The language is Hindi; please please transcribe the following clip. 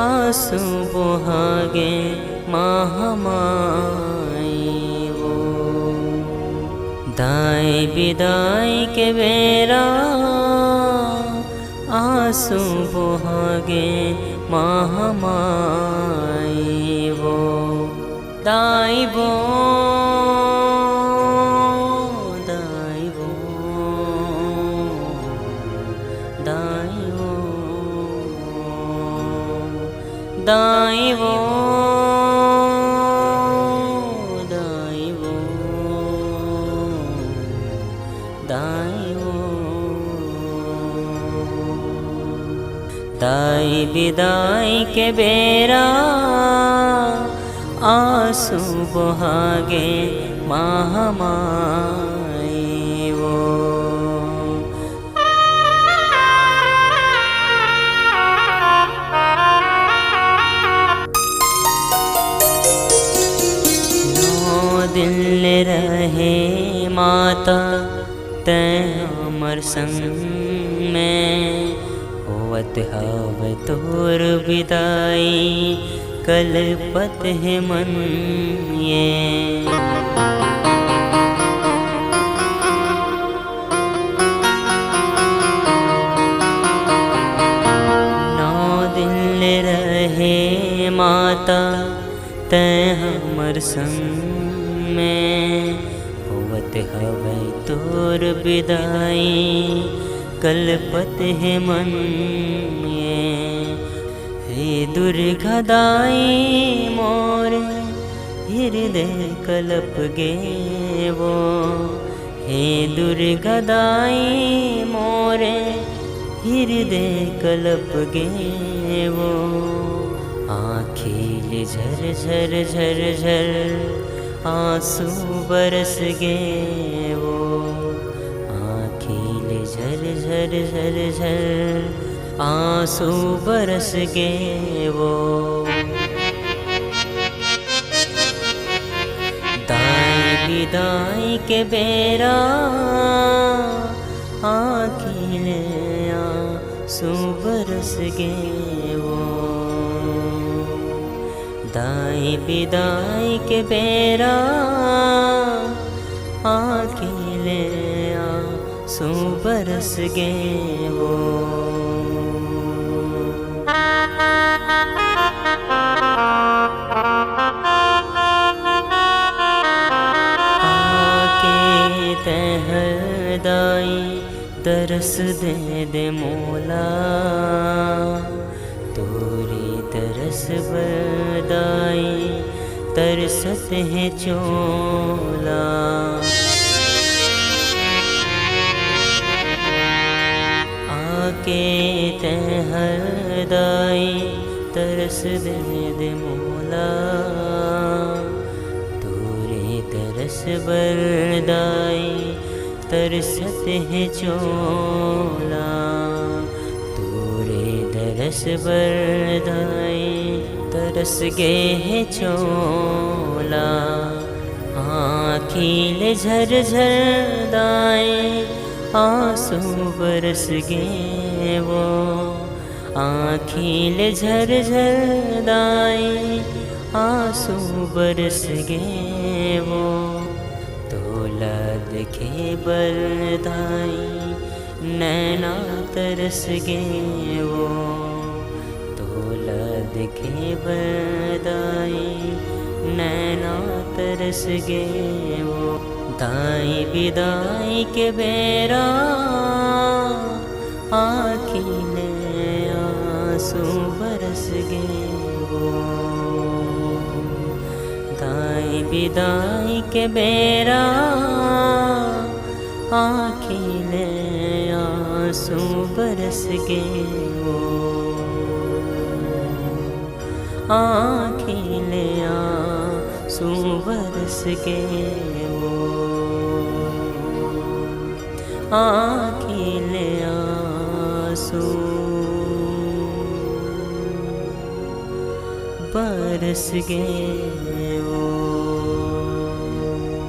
आंसू बहागे महामाई वो। दाई विदाई के बेरा आंसू बहागे महामाई वो। दाई वो दाई वो दाई वो दाई वो दाई वो दाई वो। दाई विदाई के बेरा आंसू बहागे महामाई वो। दिल रहे माता तैं हमर संग में, होवत हव तोर विदाई कलपत है मन ये। नौ दिल रहे माता तैं हमर संग में, होवत हवै तोर विदाई कलपत है मन ये। हे दुर्गा दाई मोर हृदय कलप गे वो। हे दुर्गा दाई मोरे हृदय कलप गे वो। आँखिल झर झर झर झर आंसू बरस गे वो। आँखिल झर झर झर झर आंसू बरस गे वो। दाई विदाई के बेरा आँखिल आंसू बरस गे वो। दाई विदाई के बेरा आँखिल आंसू बरस गे वो। आके तह दाई तरस दे दे मोला, तोरी तरस बदाई तरसत है चोला। आके तह दाई तरस दे दे मोला, तोरे तरस बरदाई तरसत है चोला। तोरे तरस बरदाई तरस गे है चोला। आँखिल झर झर दाई आंसू बरस गे वो। आँखिल झर झर दाई आंसू बरस गे वो। तोला देखे बरदाई नैना तरस गे वो। तोला देखे बरदाई नैना तरस गे वो। दाई विदाई के बेरा आँखिल आंसू बरस गे वो। दाई विदाई के बेरा आँखिल आंसू बरस गे वो। आँखिल आंसू बरस गे वो। आँखिल आंसू बरस गे वो।